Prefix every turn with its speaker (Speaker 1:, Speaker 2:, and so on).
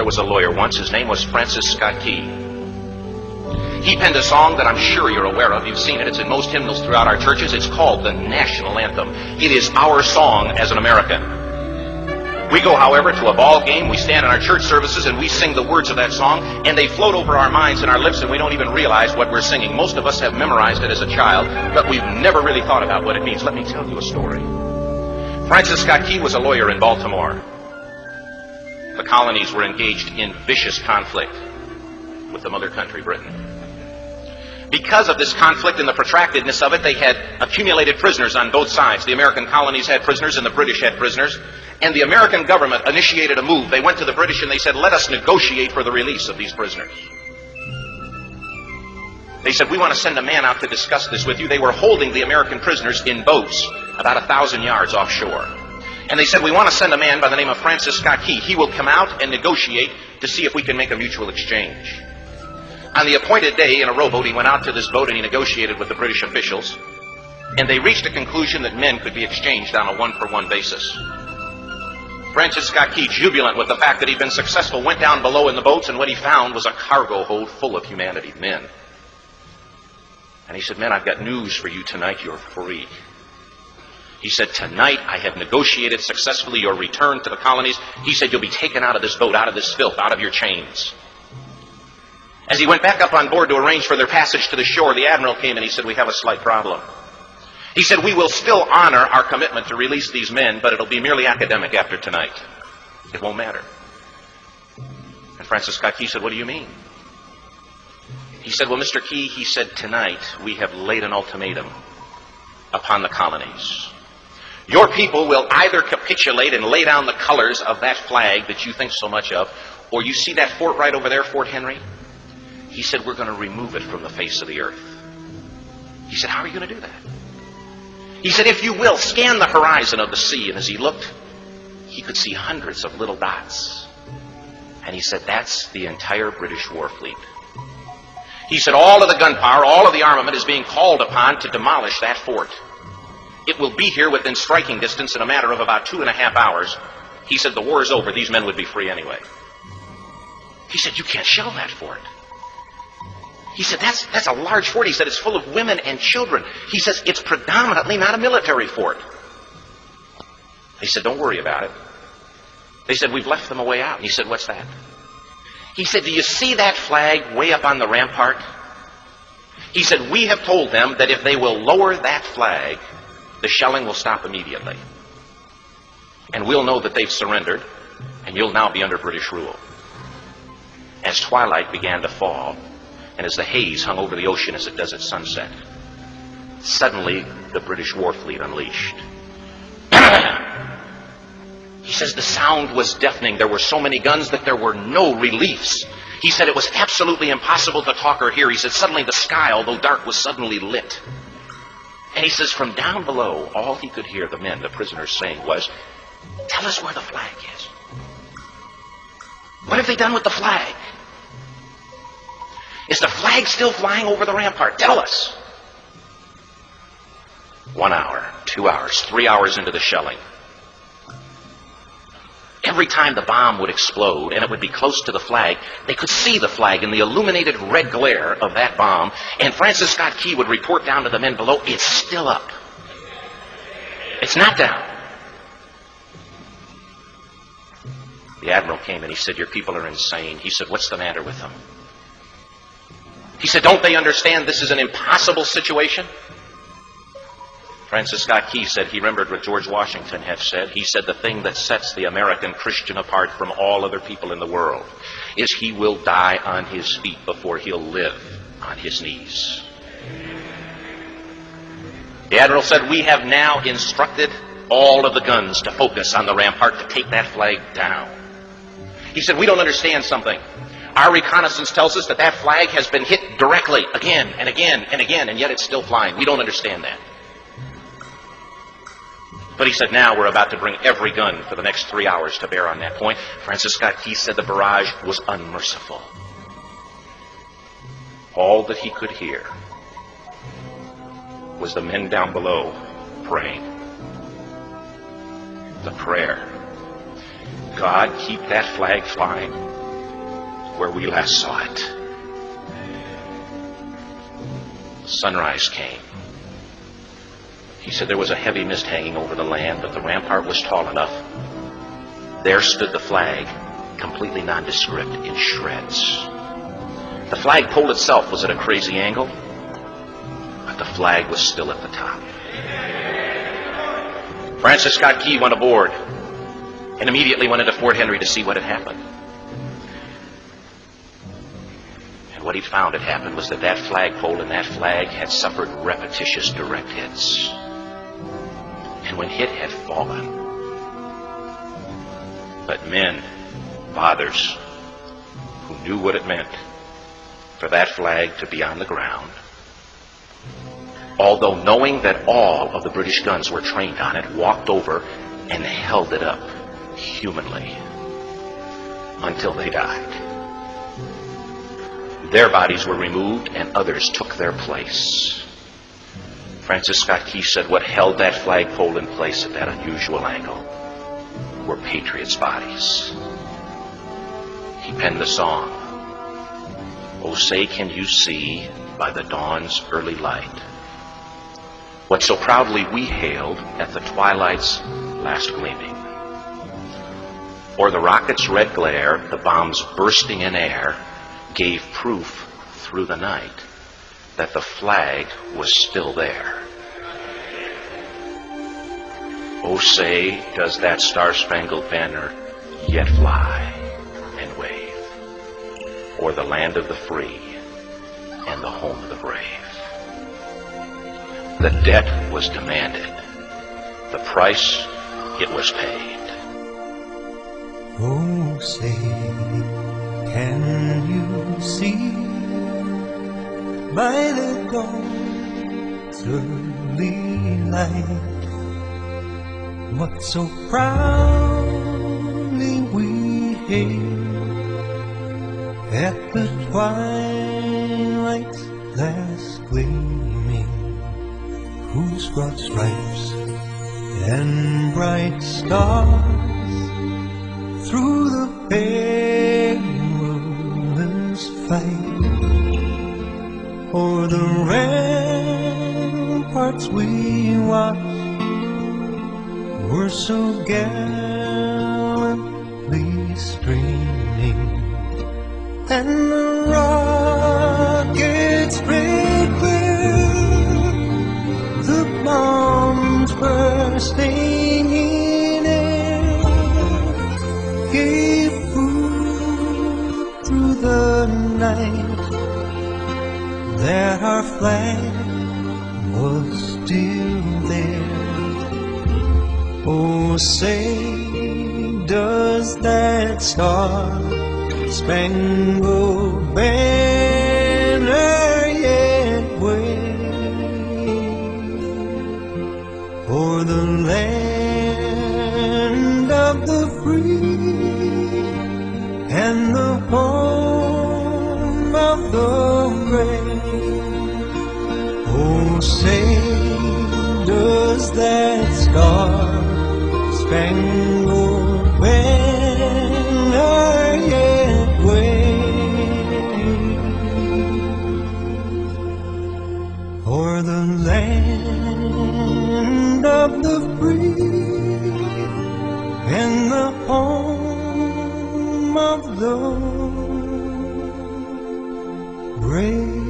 Speaker 1: There was a lawyer once. His name was Francis Scott Key. He penned a song that I'm sure you're aware of. You've seen it. It's in most hymnals throughout our churches. It's called the national anthem. It is our song as an American. We go, however, to a ball game. We stand in our church services and we sing the words of that song, and they float over our minds and our lips, and we don't even realize what we're singing. Most of us have memorized it as a child, but we've never really thought about what it means. Let me tell you a story. Francis Scott Key was a lawyer in Baltimore. The colonies were engaged in vicious conflict with the mother country, Britain. Because of this conflict and the protractedness of it, they had accumulated prisoners on both sides. The American colonies had prisoners and the British had prisoners. And the American government initiated a move. They went to the British and they said, let us negotiate for the release of these prisoners. They said, we want to send a man out to discuss this with you. They were holding the American prisoners in boats about 1,000 yards offshore. And they said, we want to send a man by the name of Francis Scott Key. He will come out and negotiate to see if we can make a mutual exchange. On the appointed day, in a rowboat, he went out to this boat and he negotiated with the British officials. And they reached a conclusion that men could be exchanged on a one-for-one basis. Francis Scott Key, jubilant with the fact that he'd been successful, went down below in the boats, and what he found was a cargo hold full of humanity, men. And he said, men, I've got news for you tonight. You're free. He said, tonight I have negotiated successfully your return to the colonies. He said, you'll be taken out of this boat, out of this filth, out of your chains. As he went back up on board to arrange for their passage to the shore, the admiral came and he said, we have a slight problem. He said, we will still honor our commitment to release these men, but it'll be merely academic after tonight. It won't matter. And Francis Scott Key said, what do you mean? He said, well, Mr. Key, he said, tonight we have laid an ultimatum upon the colonies. Your people will either capitulate and lay down the colors of that flag that you think so much of, or you see that fort right over there, Fort Henry? He said, we're going to remove it from the face of the earth. He said, how are you going to do that? He said, if you will, scan the horizon of the sea. And as he looked, he could see hundreds of little dots. And he said, that's the entire British war fleet. He said, all of the gunpowder, all of the armament is being called upon to demolish that fort. It will be here within striking distance in a matter of about 2.5 hours. He said, the war is over. These men would be free anyway. He said, you can't shell that fort. He said, that's a large fort. He said, it's full of women and children. He says, it's predominantly not a military fort. They said, don't worry about it. They said, we've left them a way out. He said, what's that? He said, do you see that flag way up on the rampart? He said, we have told them that if they will lower that flag, the shelling will stop immediately. And we'll know that they've surrendered, and you'll now be under British rule. As twilight began to fall, and as the haze hung over the ocean as it does at sunset, suddenly the British war fleet unleashed. He says the sound was deafening. There were so many guns that there were no reliefs. He said it was absolutely impossible to talk or hear. He said suddenly the sky, although dark, was suddenly lit. And he says from down below, all he could hear the men, the prisoners, saying was, tell us where the flag is. What have they done with the flag? Is the flag still flying over the rampart? Tell us. 1 hour, 2 hours, 3 hours into the shelling. Every time the bomb would explode and it would be close to the flag, they could see the flag in the illuminated red glare of that bomb, and Francis Scott Key would report down to the men below, it's still up. It's not down. The admiral came and he said, your people are insane. He said, what's the matter with them? He said, don't they understand this is an impossible situation? Francis Scott Key said he remembered what George Washington had said. He said the thing that sets the American Christian apart from all other people in the world is he will die on his feet before he'll live on his knees. The admiral said, we have now instructed all of the guns to focus on the rampart to take that flag down. He said, we don't understand something. Our reconnaissance tells us that that flag has been hit directly again and again and again, and yet it's still flying. We don't understand that. But he said, now we're about to bring every gun for the next 3 hours to bear on that point. Francis Scott Key said the barrage was unmerciful. All that he could hear was the men down below praying. The prayer. God, keep that flag flying. where we last saw it. Sunrise came. He said there was a heavy mist hanging over the land, but the rampart was tall enough. There stood the flag, completely nondescript, in shreds. The flagpole itself was at a crazy angle, but the flag was still at the top. Francis Scott Key went aboard and immediately went into Fort Henry to see what had happened. And what he found had happened was that that flagpole and that flag had suffered repetitious direct hits. And when hit had fallen, but men, fathers, who knew what it meant for that flag to be on the ground, although knowing that all of the British guns were trained on it, walked over and held it up humanly until they died. Their bodies were removed and others took their place. Francis Scott Key said what held that flagpole in place at that unusual angle were patriots' bodies. He penned the song, "Oh, say can you see by the dawn's early light what so proudly we hailed at the twilight's last gleaming, or the rocket's red glare, the bombs bursting in air, gave proof through the night that the flag was still there. Oh, say, does that star-spangled banner yet fly and wave o'er the land of the free and the home of the brave?" The debt was demanded. The price, it was paid.
Speaker 2: Oh, say, can you see by the dawn's early light what so proudly we hailed at the twilight's last gleaming, whose broad stripes and bright stars through the perilous fight o'er the ramparts we watched were so gallantly streaming, and the rockets red clear, the bombs bursting in air, gave proof through the night that our flag was still there. Oh, say, does that star-spangled banner yet wave o'er the land of the free and the home of the brave? Oh, say, does that star-spangled banner yet wave o'er the land of the free and the home of the brave?